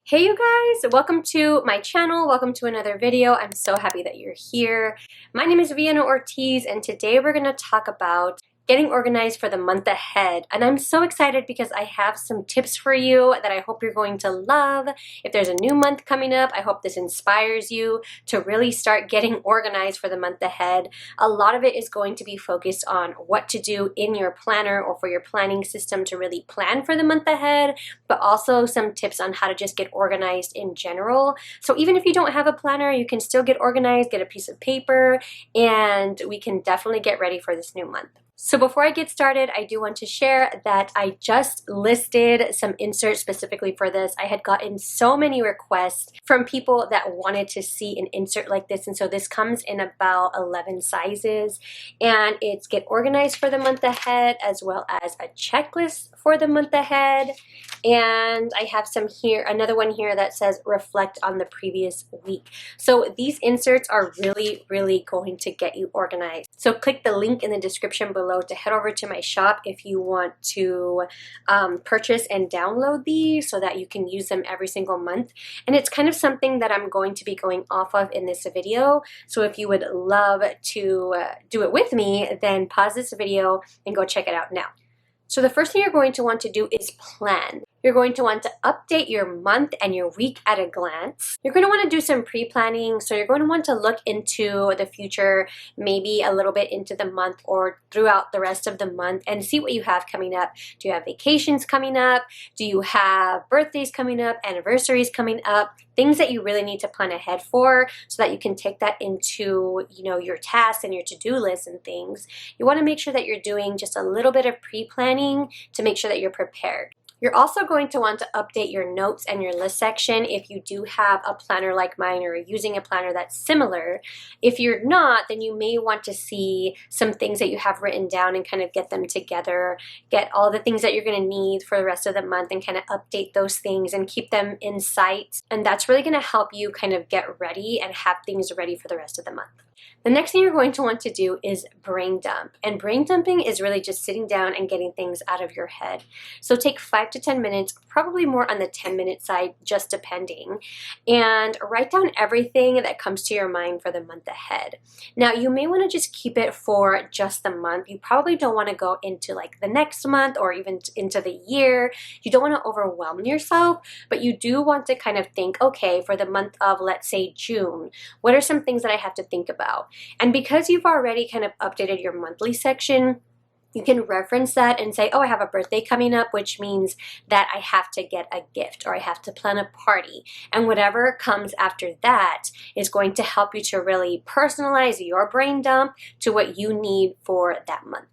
Hey you guys, welcome to my channel, welcome to another video. I'm so happy that you're here. My name is Vienna Ortiz and today we're going to talk about getting organized for the month ahead. And I'm so excited because I have some tips for you that I hope you're going to love. If there's a new month coming up, I hope this inspires you to really start getting organized for the month ahead. A lot of it is going to be focused on what to do in your planner or for your planning system to really plan for the month ahead, but also some tips on how to just get organized in general. So even if you don't have a planner, you can still get organized, get a piece of paper, and we can definitely get ready for this new month. So before I get started, I do want to share that I just listed some inserts specifically for this. I had gotten so many requests from people that wanted to see an insert like this, and so this comes in about 11 sizes, and it's get organized for the month ahead as well as a checklist for the month ahead. And I have some here, another one here that says reflect on the previous week. So these inserts are really going to get you organized. So click the link in the description below to head over to my shop if you want to purchase and download these so that you can use them every single month. And it's kind of something that I'm going to be going off of in this video. So if you would love to do it with me, then pause this video and go check it out now. So the first thing you're going to want to do is plan. You're going to want to update your month and your week at a glance. You're going to want to do some pre-planning. So you're going to want to look into the future, maybe a little bit into the month or throughout the rest of the month and see what you have coming up. Do you have vacations coming up? Do you have birthdays coming up, anniversaries coming up? Things that you really need to plan ahead for so that you can take that into, your tasks and your to-do lists and things. You want to make sure that you're doing just a little bit of pre-planning to make sure that you're prepared. You're also going to want to update your notes and your list section if you do have a planner like mine or using a planner that's similar. If you're not, then you may want to see some things that you have written down and kind of get them together, get all the things that you're going to need for the rest of the month and kind of update those things and keep them in sight. And that's really going to help you kind of get ready and have things ready for the rest of the month. The next thing you're going to want to do is brain dump. And brain dumping is really just sitting down and getting things out of your head. So take 5 to 10 minutes, probably more on the 10-minute side, just depending, and write down everything that comes to your mind for the month ahead. Now, you may want to just keep it for just the month. You probably don't want to go into like the next month or even into the year. You don't want to overwhelm yourself, but you do want to kind of think, okay, for the month of, let's say, June, what are some things that I have to think about? And because you've already kind of updated your monthly section, you can reference that and say, oh, I have a birthday coming up, which means that I have to get a gift or I have to plan a party. And whatever comes after that is going to help you to really personalize your brain dump to what you need for that month.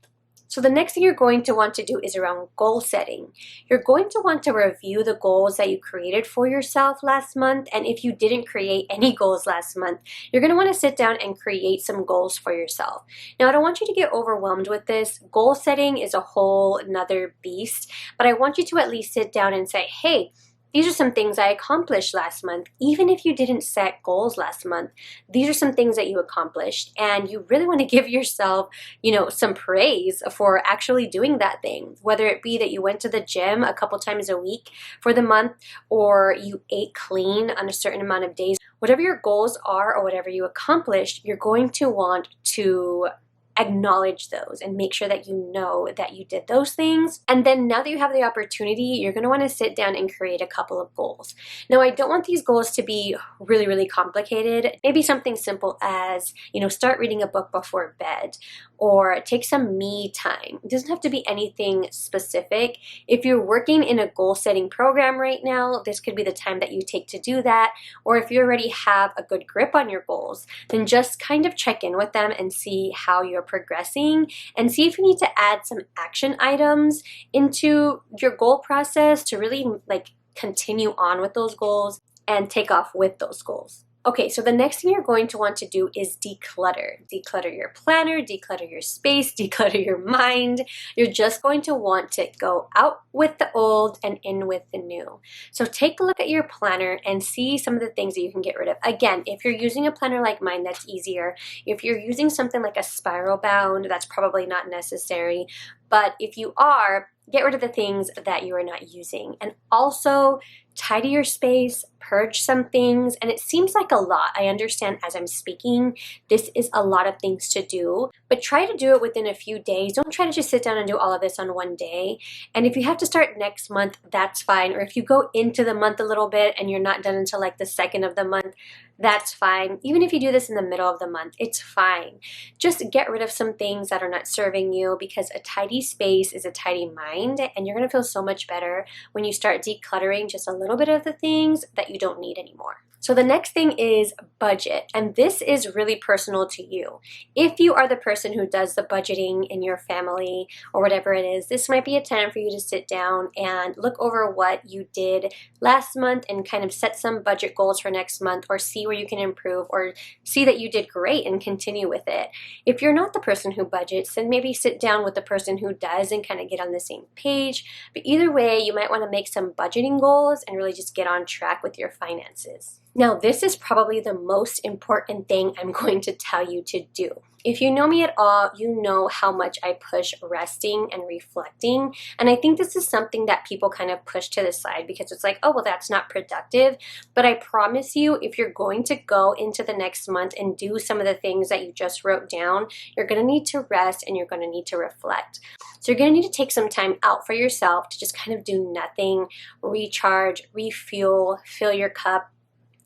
So the next thing you're going to want to do is around goal setting. You're going to want to review the goals that you created for yourself last month. And if you didn't create any goals last month, you're going to want to sit down and create some goals for yourself. Now, I don't want you to get overwhelmed with this. Goal setting is a whole another beast, but I want you to at least sit down and say, hey, these are some things I accomplished last month. Even if you didn't set goals last month, these are some things that you accomplished. And you really want to give yourself, some praise for actually doing that thing. Whether it be that you went to the gym a couple times a week for the month or you ate clean on a certain amount of days. Whatever your goals are or whatever you accomplished, you're going to want to acknowledge those and make sure that you know that you did those things. And then now that you have the opportunity, you're going to want to sit down and create a couple of goals. Now, I don't want these goals to be really complicated. Maybe something simple as, start reading a book before bed or take some me time. It doesn't have to be anything specific. If you're working in a goal setting program right now, this could be the time that you take to do that. Or if you already have a good grip on your goals, then just kind of check in with them and see how you're progressing and see if you need to add some action items into your goal process to really continue on with those goals and take off with those goals. Okay, so the next thing you're going to want to do is declutter. Declutter your planner, declutter your space, declutter your mind. You're just going to want to go out with the old and in with the new. So take a look at your planner and see some of the things that you can get rid of. Again, if you're using a planner like mine, that's easier. If you're using something like a spiral bound, that's probably not necessary. But if you are, get rid of the things that you are not using. And also tidy your space, purge some things, and it seems like a lot. I understand as I'm speaking, this is a lot of things to do, but try to do it within a few days. Don't try to just sit down and do all of this on one day. And if you have to start next month, that's fine. Or if you go into the month a little bit and you're not done until like the second of the month, that's fine. Even if you do this in the middle of the month, it's fine. Just get rid of some things that are not serving you, because a tidy space is a tidy mind, and you're going to feel so much better when you start decluttering just a little bit of the things that you don't need anymore. So the next thing is budget, and this is really personal to you. If you are the person who does the budgeting in your family or whatever it is, this might be a time for you to sit down and look over what you did last month and kind of set some budget goals for next month, or see where you can improve, or see that you did great and continue with it. If you're not the person who budgets, then maybe sit down with the person who does and kind of get on the same page. But either way, you might want to make some budgeting goals and really just get on track with your finances. Now, this is probably the most important thing I'm going to tell you to do. If you know me at all, you know how much I push resting and reflecting. And I think this is something that people kind of push to the side because it's like, oh, well, that's not productive. But I promise you, if you're going to go into the next month and do some of the things that you just wrote down, you're going to need to rest and you're going to need to reflect. So you're going to need to take some time out for yourself to just kind of do nothing, recharge, refuel, fill your cup.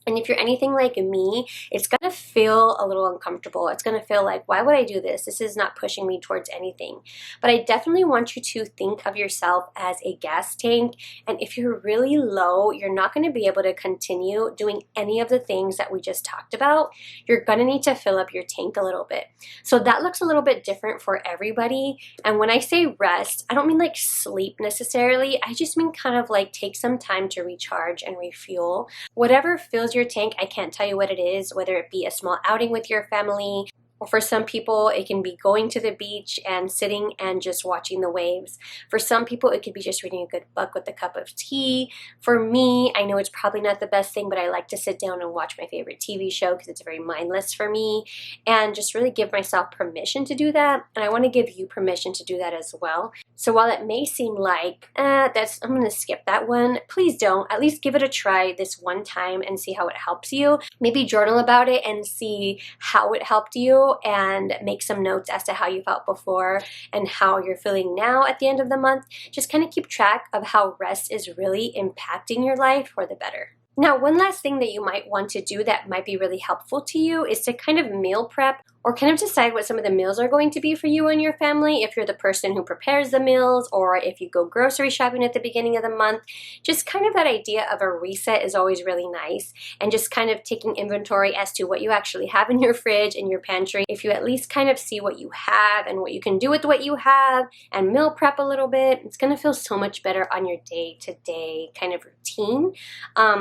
And if you're anything like me, it's going to feel a little uncomfortable. It's going to feel like, why would I do this? This is not pushing me towards anything. But I definitely want you to think of yourself as a gas tank. And if you're really low, you're not going to be able to continue doing any of the things that we just talked about. You're going to need to fill up your tank a little bit. So that looks a little bit different for everybody. And when I say rest, I don't mean like sleep necessarily. I just mean kind of like take some time to recharge and refuel. Whatever fills your tank, I can't tell you what it is, whether it be a small outing with your family, or for some people, it can be going to the beach and sitting and just watching the waves. For some people, it could be just reading a good book with a cup of tea. For me, I know it's probably not the best thing, but I like to sit down and watch my favorite TV show because it's very mindless for me, and just really give myself permission to do that. And I want to give you permission to do that as well. So while it may seem like, I'm going to skip that one, please don't. At least give it a try this one time and see how it helps you. Maybe journal about it and see how it helped you, and make some notes as to how you felt before and how you're feeling now at the end of the month. Just kind of keep track of how rest is really impacting your life for the better. Now, one last thing that you might want to do that might be really helpful to you is to kind of meal prep, or kind of decide what some of the meals are going to be for you and your family. If you're the person who prepares the meals, or if you go grocery shopping at the beginning of the month, just kind of that idea of a reset is always really nice. And just kind of taking inventory as to what you actually have in your fridge and your pantry. If you at least kind of see what you have and what you can do with what you have, and meal prep a little bit, it's going to feel so much better on your day-to-day kind of routine.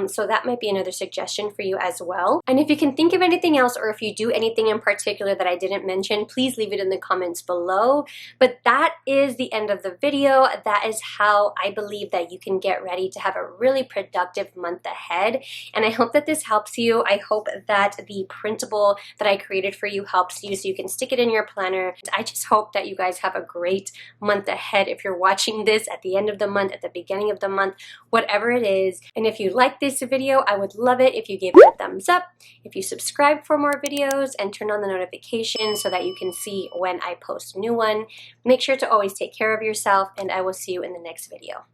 So that might be another suggestion for you as well. And if you can think of anything else, or if you do anything in particular that I didn't mention, please leave it in the comments below. But that is the end of the video. That is how I believe that you can get ready to have a really productive month ahead. And I hope that this helps you. I hope that the printable that I created for you helps you so you can stick it in your planner. I just hope that you guys have a great month ahead. If you're watching this at the end of the month, at the beginning of the month, whatever it is. And if you like this video, I would love it if you gave it a thumbs up, if you subscribe for more videos, and turn on the notifications so that you can see when I post a new one. Make sure to always take care of yourself, and I will see you in the next video.